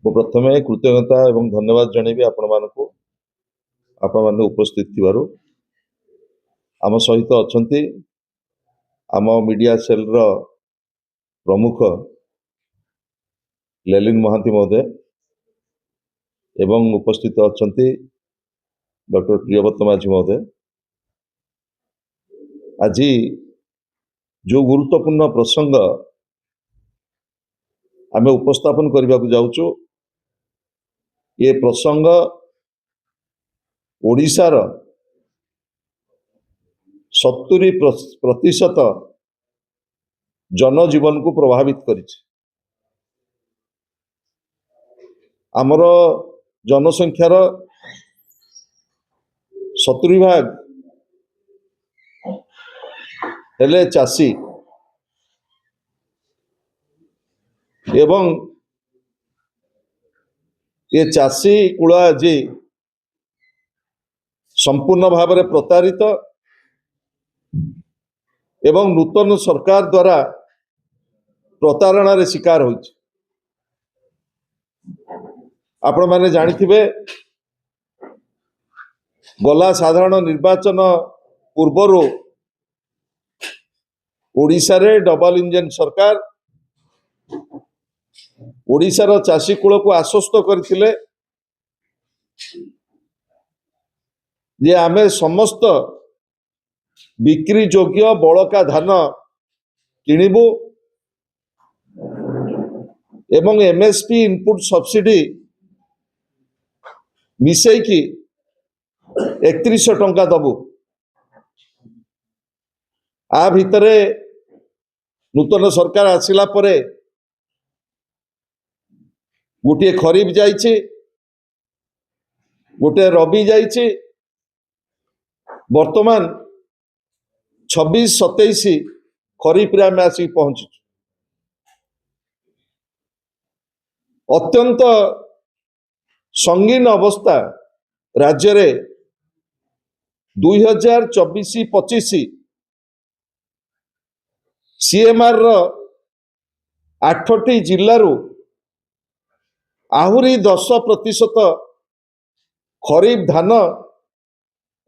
प्रथमे कृतज्ञता एवं धन्यवाद जनइबी आपण उपस्थित थिबारु आम सहित अछंती आम मीडिया सेल रो प्रमुख लेलिन महांती महोदय एवं उपस्थित अछंती डॉक्टर प्रियव्रत माझी महोदय। आज जो गुरुत्वपूर्ण प्रसंग आमे उपस्थापन करने को जाऊचु ये प्रसंग ओडिशार 70% जनजीवन को प्रभावित करिछि। आमर जनसंख्यार 70% हेले चाषी एवं ये चाषी कूल आज संपूर्ण भाव में प्रतारित एवं नूतन सरकार द्वारा प्रतारणा रे शिकार होइछि। आपण माने जानिथिबे गला साधारण निर्वाचन पूर्वर ओडिशा रे डबल इंजन सरकार ओडिशार चाषी कूल को आश्वस्त करथिले जे आमे समस्त बिक्री योग्य बड़का धान किणिबु एवं एमएसपी इनपुट सब्सिडी मिसई की 3100 टंका दबु। आ भितरे नूतन सरकार आसिला परे गोटे खरीफ जाइछि गोटे रबी जाइछि वर्तमान 26-27 खरीफ रे आमे आसी पहुंची। अत्यंत संगीन अवस्था राज्य रे 2024-25 सीएमआर रो 8टी जिल्लारू आहुरी 10% खरीफ धान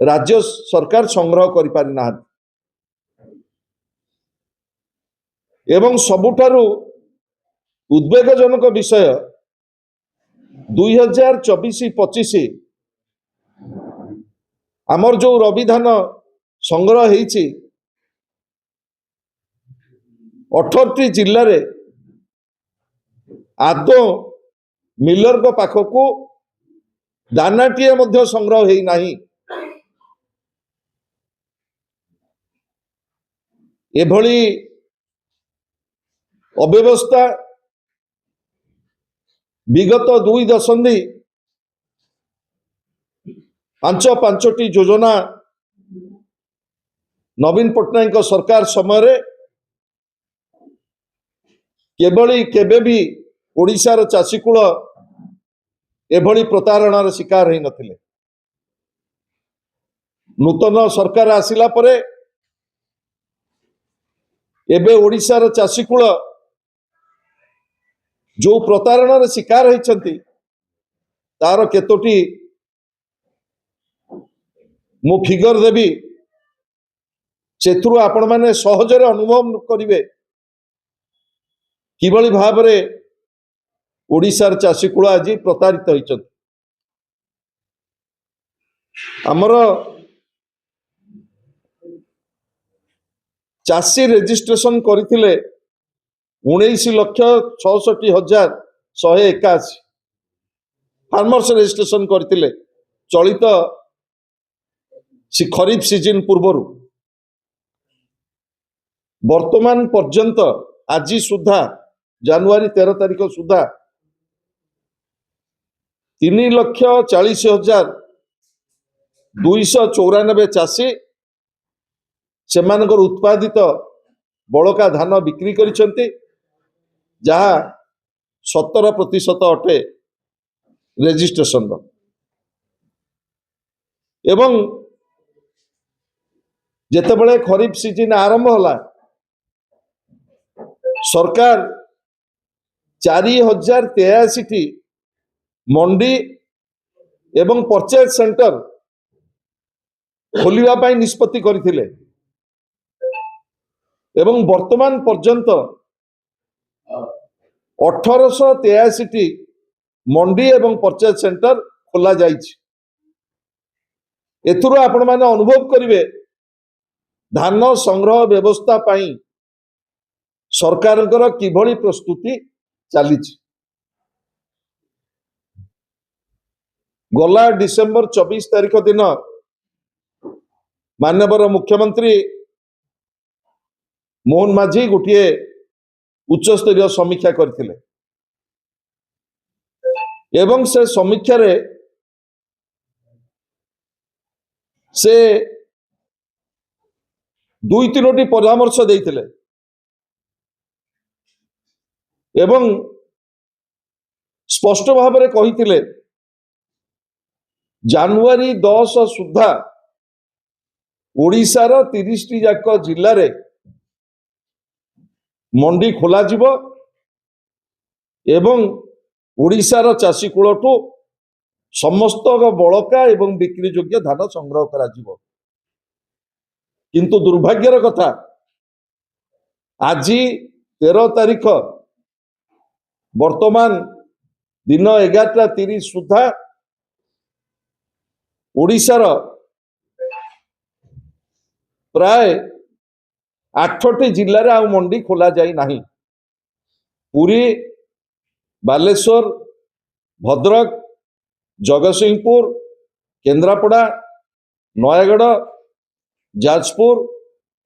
राज्य सरकार संग्रह करि पारि ना एवं सबुठारु उद्वेगजनक विषय 2024-25 आमर जो रबी धान संग्रह हेछि 18टी जिल्ला रे आदो मिलर को पाखकू दानाटीए मध्य संग्रह हेई नाही। एभली अव्यवस्था विगत 2 दशंधि 5-5टी योजना नवीन पट्टनायक सरकार समय केबे भी ओडिशार चाषी कूल एभली प्रतारणार शिकार होई नथिले। नूतन सरकार आसिला परे एबे ओडिशार चाषी कूल जो प्रतारणार शिकार होइछंती तार केतोटी मु फिगर देबी सेथुरु आपण माने सहजरे अनुभव करिवे किबळी भाबरे ओडिशार चाषी कूल आज प्रतारित होइछंती। हमर चाषी रजिस्ट्रेशन करथिले 19,66,181 फार्मर्स रजिस्ट्रेशन करथिले चलित खरीफ सीजन पूर्वर वर्तमान पर्यंत आज सुधा जनवरी 13 तारिख सुधा 3,40,294 चाषी सेमानकर उत्पादित बड़का धान बिक्री करिसेंती जहा 17% अटे रजिस्ट्रेशन एवं जेतेबेले खरीफ सीजन आरंभ होला सरकार 4,083 मंडी एवं परचेज सेंटर खोलिबा पाई निष्पत्ति करथिले एवं वर्तमान पर्यंत 1883 टी मंडी एवं परचेज सेंटर खोला जाइछि। एथुरो आपण माने अनुभव करिवे धान संग्रह व्यवस्था पाई सरकारଙ୍କର किभଳି प्रस्तुति चलीछि। गला डिसेंबर 24 तारिख दिन माननीय मुख्यमंत्री मोहन माझी गोटे उच्च स्तरीय समीक्षा करथिले एवं से समीक्षा रे से 2-3टी परामर्श देइथिले एवं स्पष्ट भाव में कहिथिले जनवरी 10 सुधा ओडिशार 30 टी जाक जिल्ला रे मंडी खोला जिवो एवं ओडिशार चाषी कूलठू समस्त बड़का एवं बिक्री योग्य धान संग्रह करा जिवो। किंतु दुर्भाग्यर कथा आज 13 तारिख वर्तमान दिन 11:30 सुधा ओडिशार प्राय 8टी जिल्ला रे आ मंडी खोला जाई नाही। पुरी, बालेश्वर, भद्रक, जगतसिंहपुर, केन्द्रापड़ा, नयागढ़, जाजपुर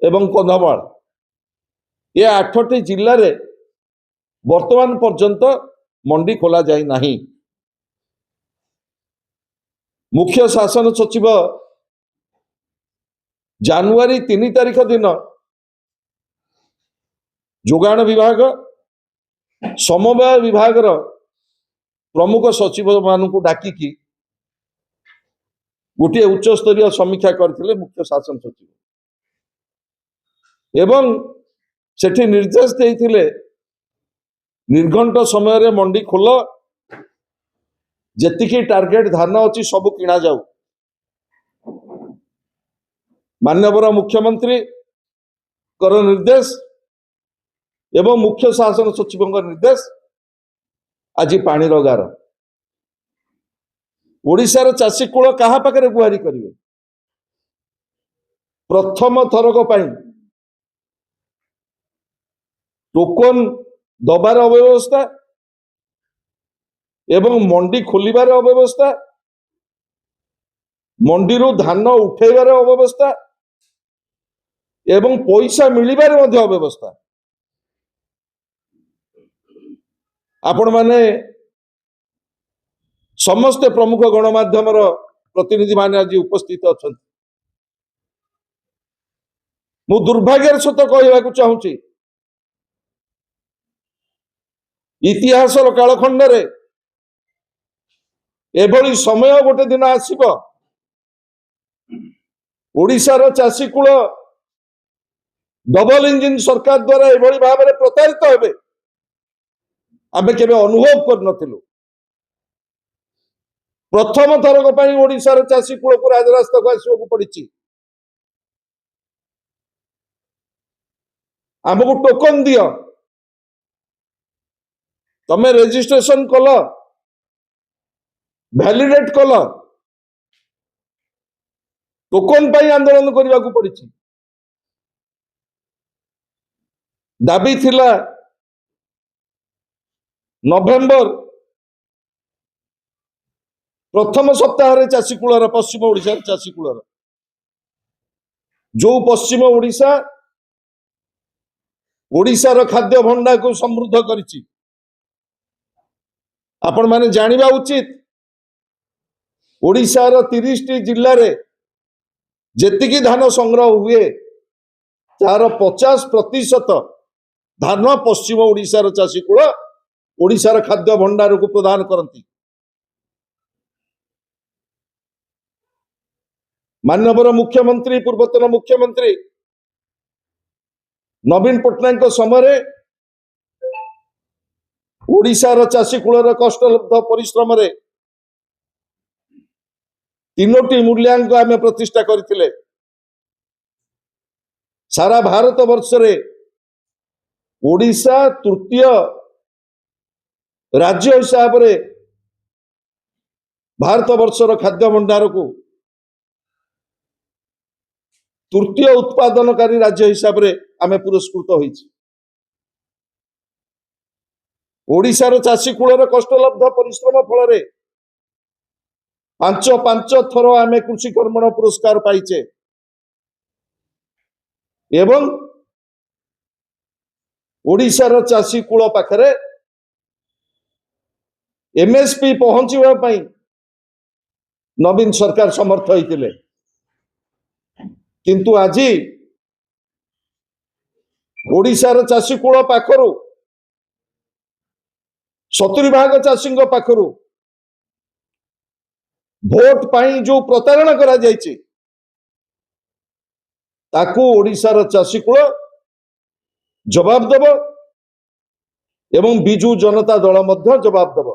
एवं कंधमाल ये 8टी जिल्ला रे वर्तमान पर्यंत मंडी खोला जाई नाही। मुख्य शासन सचिव जनवरी 3 तारिख दिन जोगाण विभाग समवाय विभाग प्रमुख सचिव मानू डाकिकी गोटे उच्च स्तरीय समीक्षा करथिले मुख्य शासन सचिव एवं सेठी निर्देश देइथिले निर्घंट समय रे मंडी खोल जेतिकी टार्गेट धान अछि सब किना जाऊ। माननीय मुख्यमंत्री कर निर्देश एवं मुख्य शासन सचिव निर्देश आज पानी गार ओडिशार चाषी कूल कहा पाखे गुहारी करिवे। प्रथम थरक पाई टोकन दबार अव्यवस्था एवं मंडी खोलिबार अव्यवस्था मंडी धान उठेबार अव्यवस्था एवं पैसा मिलिबार मध्य अव्यवस्था आपण माने समस्त प्रमुख गणमाध्यम प्रतिनिधि माने आज उपस्थित अच्छा। मु दुर्भाग्यर सहित कहवाक चाहूँगी इतिहास कालखंड रे एभली समय गोटे दिन आसीबो ओडिशार चाषी कूल डबल इंजिन सरकार द्वारा एभली भाव में प्रतारित हेबे आमे केबे अनुभव कर नथिलु। प्रथम थरक पाई ओडिशार चाषी कूल को राजरास्ता को आसवाक पड़ी आमको टोकन दियो तमे रेजिस्ट्रेशन कल वैलिडेट कल टोकन पाई आंदोलन करने को पड़ी। दाबी थिला नवेम्बर प्रथम सप्ताह चाषी कूलर पश्चिम ओडिशा चाषी कूलर जो पश्चिम ओडिशा ओडिशार खाद्य भंडार को समृद्ध करिछि। आपण माने जानिबा उचित ओडिशार 30 टी जिल्ला रे जेतिकी धान संग्रह हुए तार 50% धान पश्चिम ओडिशार चाषी कूल ओडिशार खाद्य भंडार को प्रदान करती। माननीय मुख्यमंत्री पूर्वतन मुख्यमंत्री नवीन पट्टनायक समय ओडिशार चाषी कूलर कष्टलब्ध परिश्रम रे तीनोटी मूल्यांक आम प्रतिष्ठा करथिले सारा भारत वर्ष रे ओडिशा तृतीय राज्य हिसाब रे भारत वर्षर खाद्य भंडार को तृतीय उत्पादनकारी राज्य हिसाब रे आमे पुरस्कृत होइछि। ओडिशार चाषी कूलर कष्टलब्ध परिश्रम फल रे पांच पांच थर आमे कृषि कर्मण पुरस्कार पाइचे एवं ओडिशार चाषी कूल पाखरे एमएसपी पहुंचवा पाई नवीन सरकार समर्थ होइतिले किंतु आज ओडिशार चाषी कूल पाखरु 70% चाषी पाखरु भोट पाई जो प्रतारणा करा जायछि ताकू ओडिशार चाषी कूल जवाब देव एवं बिजू जनता दल मध्य जवाब देव।